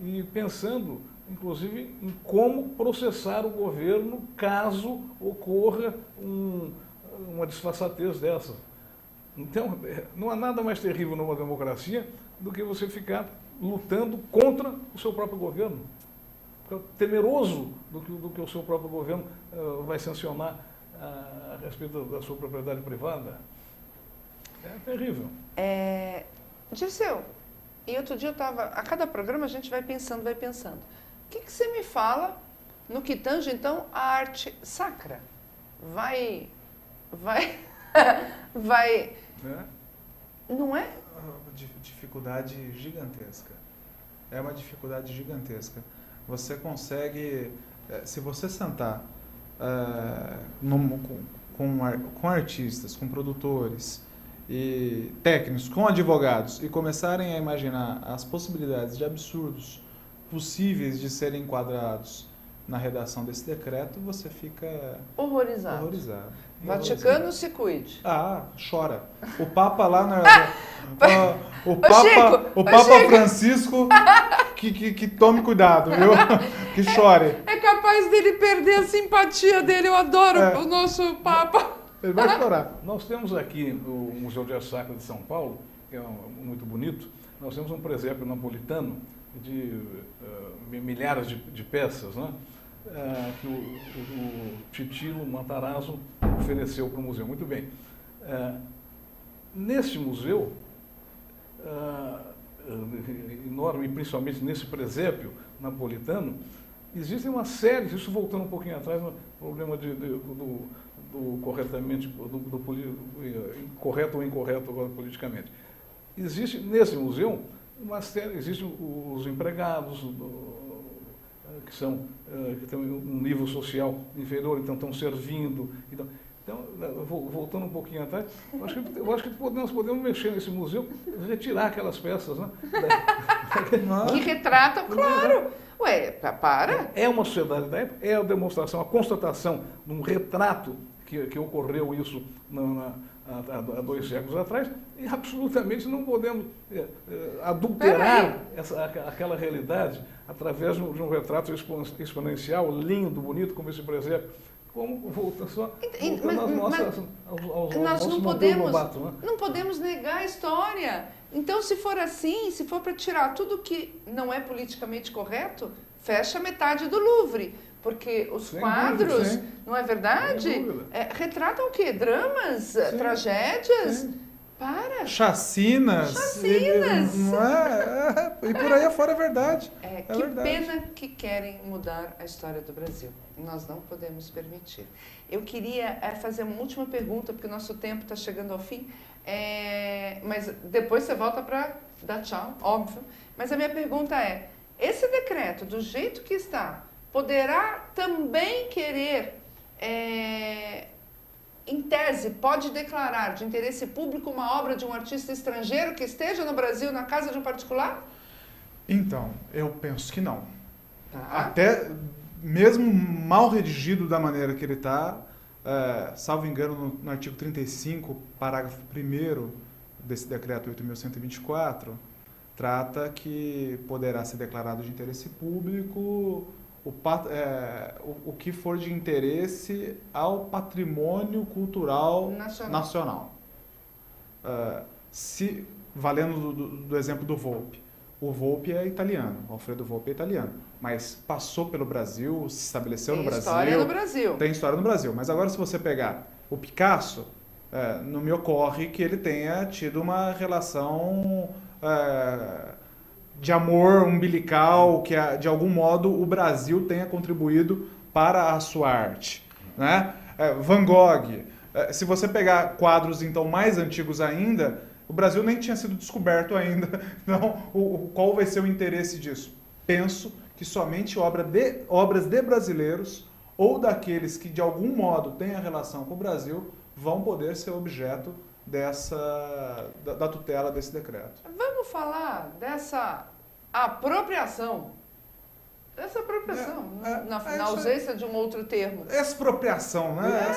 e pensando, inclusive, em como processar o governo caso ocorra uma disfarçatez dessa. Então, não há nada mais terrível numa democracia do que você ficar lutando contra o seu próprio governo. Ficar temeroso do que o seu próprio governo vai sancionar a respeito da sua propriedade privada. É terrível. Dirceu, e outro dia eu estava... A cada programa a gente vai pensando. O que você me fala no que tange, então, a arte sacra? Vai... Não é? Dificuldade gigantesca. É uma dificuldade gigantesca. Você consegue... Se você sentar com artistas, com produtores e técnicos, com advogados e começarem a imaginar as possibilidades de absurdos possíveis de serem enquadrados na redação desse decreto, você fica Horrorizado. Vaticano se cuide. Chora. O Papa lá o Chico, Papa Francisco que tome cuidado, viu? Que chore. É capaz dele perder a simpatia dele. Eu adoro o nosso Papa. Ele vai chorar. Nós temos aqui no Museu de Arte Sacra de São Paulo, que é muito bonito, nós temos um presépio napolitano de milhares de peças, né? Que o Titilo Matarazzo ofereceu para o museu. Muito bem. Neste museu, enorme, principalmente nesse presépio napolitano, existem uma série, isso voltando um pouquinho atrás, no problema do corretamente, correto ou incorreto agora politicamente. Existe nesse museu uma série, existem os empregados que têm um nível social inferior, então estão servindo. Então, voltando um pouquinho atrás, eu acho que nós podemos mexer nesse museu, retirar aquelas peças, né? Que retratam, claro. Ué, para. É uma sociedade da época, é a demonstração, a constatação de um retrato que ocorreu isso há 2 séculos atrás, e absolutamente não podemos adulterar aquela realidade através de um retrato exponencial, lindo, bonito, como esse presépio. Como nós não podemos negar a história. Então, se for assim, se for para tirar tudo que não é politicamente correto, fecha metade do Louvre. Porque os quadros, não é verdade? Retratam o quê? Dramas? Tragédias? Sim. Para! Chacinas! Não é? E por aí afora é verdade. Que verdade. Pena que querem mudar a história do Brasil. Nós não podemos permitir. Eu queria fazer uma última pergunta, porque o nosso tempo está chegando ao fim. Mas depois você volta para dar tchau, óbvio. Mas a minha pergunta é, esse decreto, do jeito que está, poderá também querer em tese, pode declarar de interesse público uma obra de um artista estrangeiro que esteja no Brasil na casa de um particular? Então, eu penso que não. Tá. Até mesmo mal redigido da maneira que ele está, salvo engano, no artigo 35, parágrafo 1º desse decreto 8.124, trata que poderá ser declarado de interesse público o que for de interesse ao patrimônio cultural nacional. Valendo do exemplo do Volpi. O Volpi é italiano, o Alfredo Volpi é italiano, mas passou pelo Brasil, se estabeleceu no Brasil. Tem história no Brasil. Tem história no Brasil. Mas agora, se você pegar o Picasso, não me ocorre que ele tenha tido uma relação de amor umbilical, que de algum modo o Brasil tenha contribuído para a sua arte, né? Van Gogh, se você pegar quadros então mais antigos ainda, o Brasil nem tinha sido descoberto ainda. Então, qual vai ser o interesse disso? Penso que somente obras de brasileiros ou daqueles que de algum modo têm a relação com o Brasil vão poder ser objeto da tutela desse decreto. Vamos falar dessa apropriação. Na ausência de um outro termo. Expropriação, né?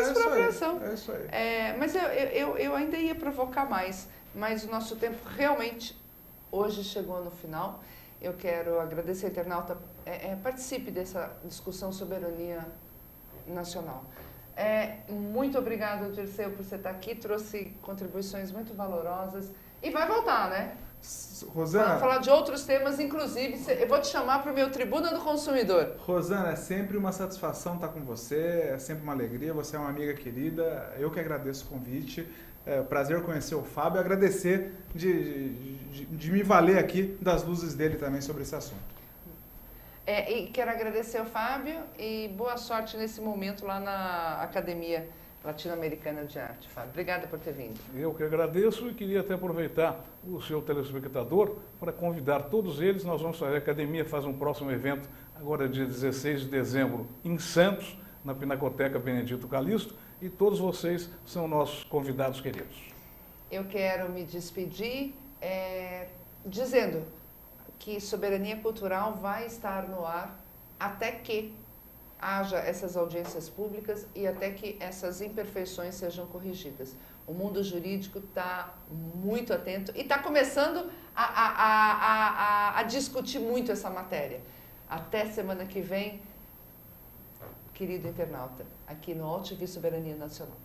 Expropriação. É isso aí. Mas eu ainda ia provocar mais, mas o nosso tempo realmente hoje chegou no final. Eu quero agradecer, internauta, participe dessa discussão soberania nacional. Muito obrigada, Dirceu, por você estar aqui, trouxe contribuições muito valorosas e vai voltar, né? Rosana, vamos falar de outros temas, inclusive, eu vou te chamar para o meu Tribuna do Consumidor. Rosana, é sempre uma satisfação estar com você, é sempre uma alegria, você é uma amiga querida, eu que agradeço o convite, é um prazer conhecer o Fábio e agradecer de me valer aqui das luzes dele também sobre esse assunto. E quero agradecer ao Fábio e boa sorte nesse momento lá na Academia Latino-Americana de Arte, Fábio. Obrigada por ter vindo. Eu que agradeço e queria até aproveitar o seu telespectador para convidar todos eles. Nós vamos fazer, a Academia faz um próximo evento, agora dia 16 de dezembro, em Santos, na Pinacoteca Benedito Calixto, e todos vocês são nossos convidados queridos. Eu quero me despedir dizendo que Soberania Cultural vai estar no ar até que haja essas audiências públicas e até que essas imperfeições sejam corrigidas. O mundo jurídico está muito atento e está começando a discutir muito essa matéria. Até semana que vem, querido internauta, aqui no AltV Soberania Nacional.